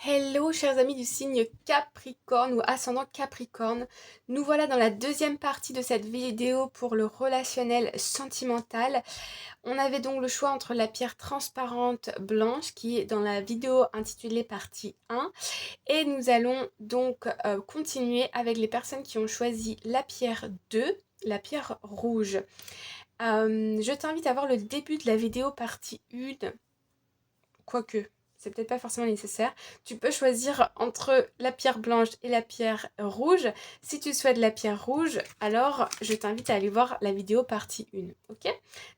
Hello chers amis du signe Capricorne ou ascendant Capricorne. Nous voilà dans la deuxième partie de cette vidéo pour le relationnel sentimental. On avait donc le choix entre la pierre transparente blanche qui est dans la vidéo intitulée partie 1 et nous allons donc continuer avec les personnes qui ont choisi la pierre 2, la pierre rouge. Je t'invite à voir le début de la vidéo partie 1, quoique c'est peut-être pas forcément nécessaire. Tu peux choisir entre la pierre blanche et la pierre rouge. Si tu souhaites la pierre rouge, alors je t'invite à aller voir la vidéo partie 1. Ok?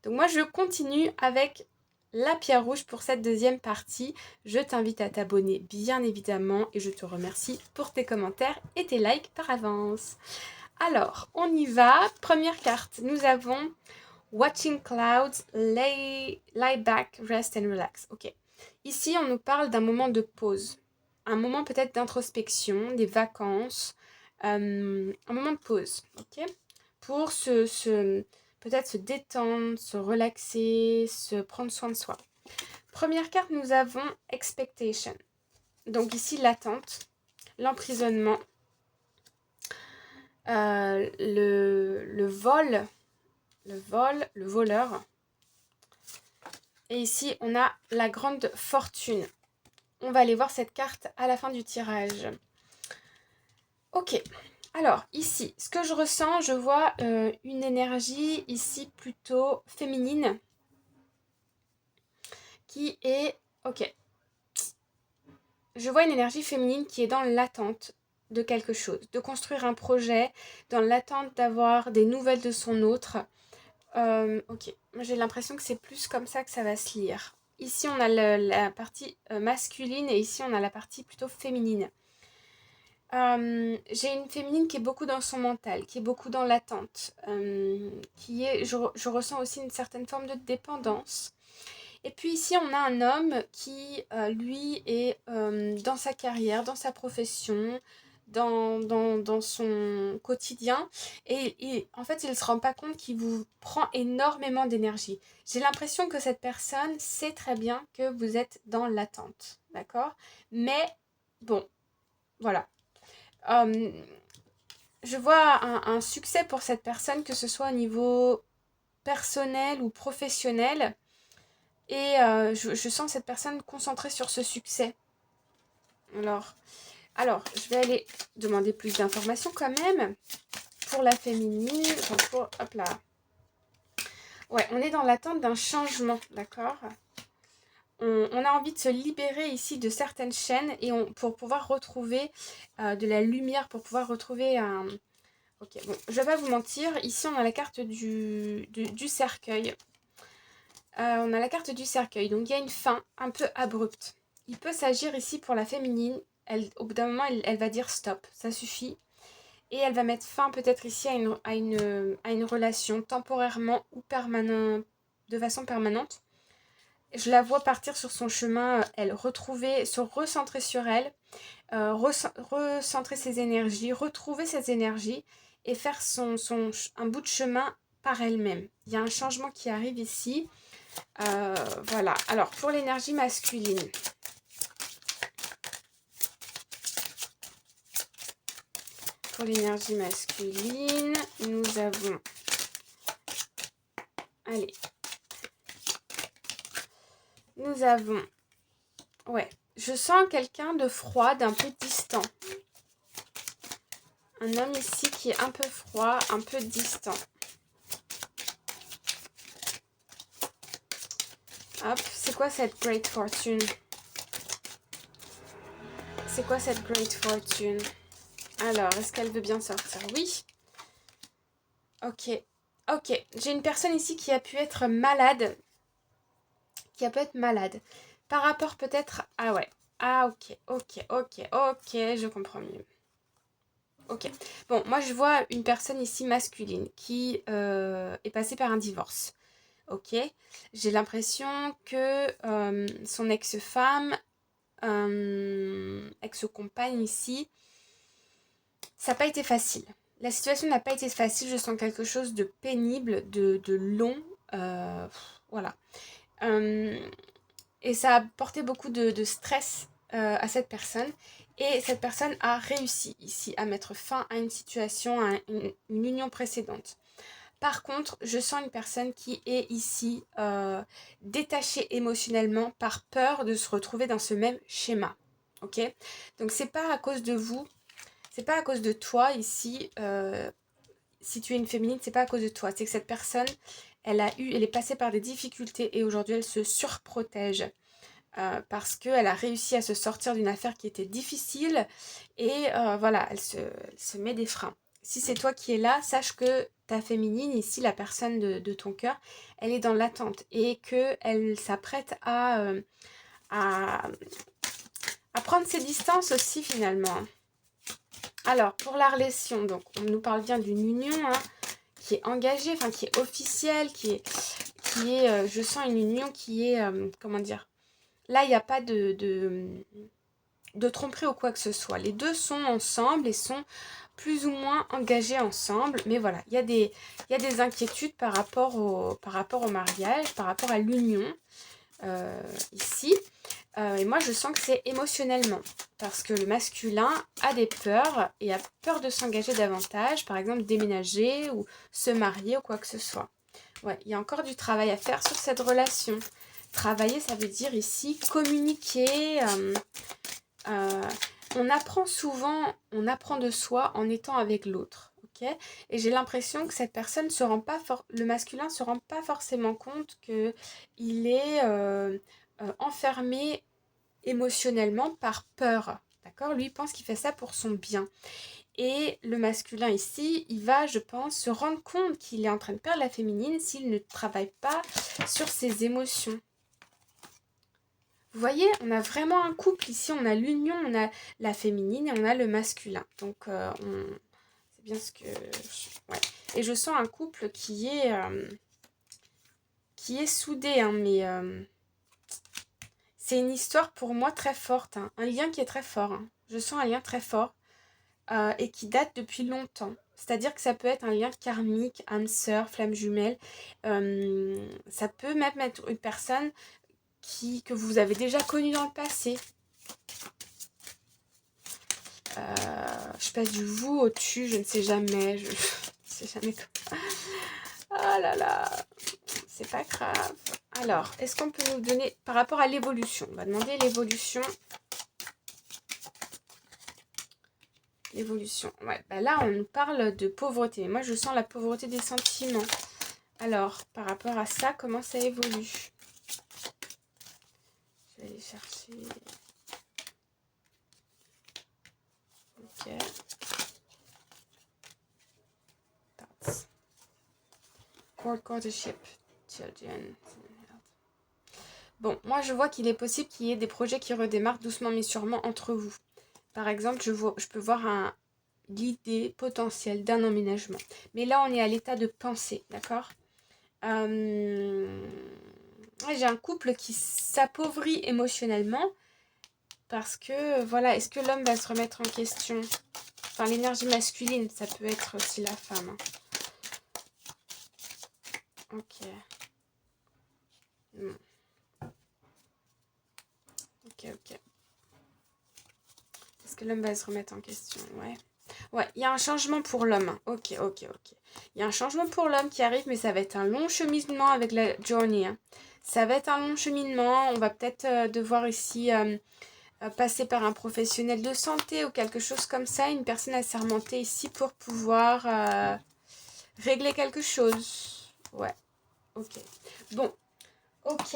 Donc moi je continue avec la pierre rouge pour cette deuxième partie. Je t'invite à t'abonner bien évidemment et je te remercie pour tes commentaires et tes likes par avance. Alors, on y va. Première carte, nous avons Watching Clouds, lie back, rest and relax. Ok. Ici, on nous parle d'un moment de pause. Un moment peut-être d'introspection, des vacances. Un moment de pause. Ok. Pour peut-être se détendre, se relaxer, se prendre soin de soi. Première carte, nous avons Expectation. Donc ici, l'attente, l'emprisonnement, le vol, le voleur. Et ici, on a la grande fortune. On va aller voir cette carte à la fin du tirage. Ok. Alors, ici, ce que je ressens, je vois une énergie ici plutôt féminine qui est... Ok. Je vois une énergie féminine qui est dans l'attente de quelque chose, de construire un projet, dans l'attente d'avoir des nouvelles de son autre. Ok, j'ai l'impression que c'est plus comme ça que ça va se lire. Ici, on a la partie masculine et ici, on a la partie plutôt féminine. J'ai une féminine qui est beaucoup dans son mental, qui est beaucoup dans l'attente, je ressens aussi une certaine forme de dépendance. Et puis ici, on a un homme qui, lui, est dans sa carrière, dans sa profession, dans son quotidien. Et en fait, il ne se rend pas compte qu'il vous prend énormément d'énergie. J'ai l'impression que cette personne sait très bien que vous êtes dans l'attente, d'accord? Mais bon, voilà. Je vois un succès pour cette personne, que ce soit au niveau personnel ou professionnel. Et je sens cette personne concentrée sur ce succès. Alors, je vais aller demander plus d'informations quand même. Pour la féminine, hop là. Ouais, on est dans l'attente d'un changement, d'accord? On a envie de se libérer ici de certaines chaînes et pour pouvoir retrouver de la lumière, pour pouvoir retrouver un... Ok, bon, je vais pas vous mentir. Ici, on a la carte du cercueil. On a la carte du cercueil. Donc, il y a une fin un peu abrupte. Il peut s'agir ici pour la féminine. Au bout d'un moment, elle va dire stop, ça suffit. Et elle va mettre fin peut-être ici à une relation temporairement ou de façon permanente. Je la vois partir sur son chemin, elle retrouver, se recentrer sur elle, recentrer ses énergies, retrouver ses énergies et faire un bout de chemin par elle-même. Il y a un changement qui arrive ici. Voilà. Alors, pour l'énergie masculine. Pour l'énergie masculine, nous avons... Allez. Nous avons... Ouais. Je sens quelqu'un de froid, d'un peu distant. Un homme ici qui est un peu froid, un peu distant. Hop, c'est quoi cette Great Fortune? C'est quoi cette Great Fortune? Alors, est-ce qu'elle veut bien sortir? Oui. Ok. Ok. J'ai une personne ici qui a pu être malade. Par rapport peut-être... Ah ouais. Ah ok. Je comprends mieux. Ok. Bon, moi je vois une personne ici masculine qui est passée par un divorce. Ok. J'ai l'impression que son ex-femme, ex-compagne ici, ça n'a pas été facile. La situation n'a pas été facile. Je sens quelque chose de pénible, de long. Voilà. Et ça a porté beaucoup de stress à cette personne. Et cette personne a réussi ici à mettre fin à une situation, à une union précédente. Par contre, je sens une personne qui est ici détachée émotionnellement par peur de se retrouver dans ce même schéma. Ok? Donc c'est pas à cause de vous, c'est pas à cause de toi ici. Si tu es une féminine, c'est pas à cause de toi. C'est que cette personne, elle est passée par des difficultés et aujourd'hui elle se surprotège. Parce qu'elle a réussi à se sortir d'une affaire qui était difficile et voilà, elle se met des freins. Si c'est toi qui es là, sache que ta féminine, ici, la personne de ton cœur, elle est dans l'attente et qu'elle s'apprête à, à prendre ses distances aussi finalement. Alors, pour la relation, donc on nous parle bien d'une union qui est engagée, enfin qui est officielle, je sens une union qui est, comment dire, là il n'y a pas de tromperie ou quoi que ce soit. Les deux sont ensemble et sont plus ou moins engagés ensemble. Mais voilà, il y a des inquiétudes par rapport au mariage, par rapport à l'union ici. Et moi, je sens que c'est émotionnellement. Parce que le masculin a des peurs et a peur de s'engager davantage. Par exemple, déménager ou se marier ou quoi que ce soit. Ouais, il y a encore du travail à faire sur cette relation. Travailler, ça veut dire ici communiquer. On apprend souvent, on apprend de soi en étant avec l'autre. Okay, et j'ai l'impression que cette personne le masculin se rend pas forcément compte qu'il est enfermé émotionnellement par peur. D'accord? Lui, il pense qu'il fait ça pour son bien. Et le masculin ici, il va, je pense, se rendre compte qu'il est en train de perdre la féminine s'il ne travaille pas sur ses émotions. Vous voyez, on a vraiment un couple ici, on a l'union, on a la féminine et on a le masculin. Donc, c'est bien ce que... Ouais. Et je sens un couple qui est soudé, hein, mais c'est une histoire pour moi très forte, hein, un lien qui est très fort. Hein. Je sens un lien très fort et qui date depuis longtemps. C'est-à-dire que ça peut être un lien karmique, âme sœur, flamme jumelle. Ça peut même être une personne que vous avez déjà connue dans le passé. Je passe du vous au tu, je ne sais jamais. Je ne sais jamais quoi. Ah là là, c'est pas grave. Alors, est-ce qu'on peut nous donner, par rapport à l'évolution, on va demander l'évolution. L'évolution, ouais, bah là on nous parle de pauvreté. Moi je sens la pauvreté des sentiments. Alors, par rapport à ça, comment ça évolue? Je vais aller chercher. Ok. Courtship, children. Bon, moi je vois qu'il est possible qu'il y ait des projets qui redémarrent doucement mais sûrement entre vous. Par exemple, je peux voir l'idée potentielle d'un emménagement. Mais là, on est à l'état de pensée, d'accord? J'ai un couple qui s'appauvrit émotionnellement parce que, voilà, est-ce que l'homme va se remettre en question? Enfin, l'énergie masculine, ça peut être aussi la femme. Hein. Ok. Ok. Est-ce que l'homme va se remettre en question? Ouais. Ouais, il y a un changement pour l'homme. Ok. Il y a un changement pour l'homme qui arrive, mais ça va être un long cheminement avec la journey. Hein. Ça va être un long cheminement. On va peut-être devoir ici passer par un professionnel de santé ou quelque chose comme ça. Une personne assermentée ici pour pouvoir régler quelque chose. Ouais, ok. Bon, ok.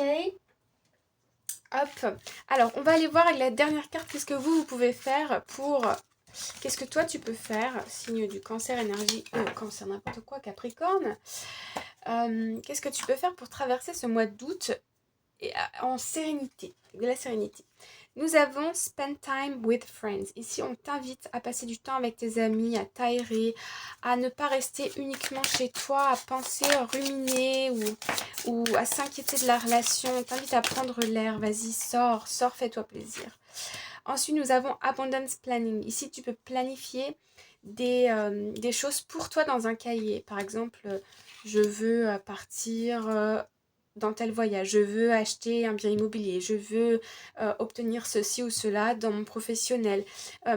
Hop. Alors, on va aller voir avec la dernière carte. Qu'est-ce que vous pouvez faire pour... Qu'est-ce que toi, tu peux faire? Signe du cancer, énergie... cancer, n'importe quoi, Capricorne. Qu'est-ce que tu peux faire pour traverser ce mois d'août en sérénité? De la sérénité. Nous avons Spend Time with Friends. Ici, on t'invite à passer du temps avec tes amis, à t'aérer, à ne pas rester uniquement chez toi, à penser, à ruminer ou à s'inquiéter de la relation. On t'invite à prendre l'air. Vas-y, sors, fais-toi plaisir. Ensuite, nous avons Abundance Planning. Ici, tu peux planifier des choses pour toi dans un cahier. Par exemple, je veux partir dans tel voyage, je veux acheter un bien immobilier, je veux obtenir ceci ou cela dans mon professionnel,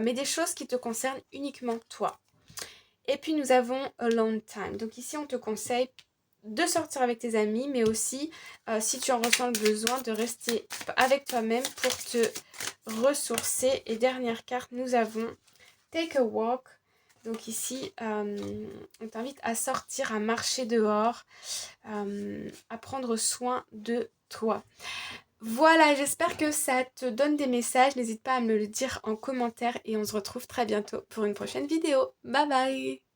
mais des choses qui te concernent uniquement toi. Et puis nous avons alone time. Donc ici on te conseille de sortir avec tes amis, mais aussi si tu en ressens le besoin, de rester avec toi-même pour te ressourcer. Et dernière carte, nous avons take a walk. Donc ici, on t'invite à sortir, à marcher dehors, à prendre soin de toi. Voilà, j'espère que ça te donne des messages. N'hésite pas à me le dire en commentaire et on se retrouve très bientôt pour une prochaine vidéo. Bye bye!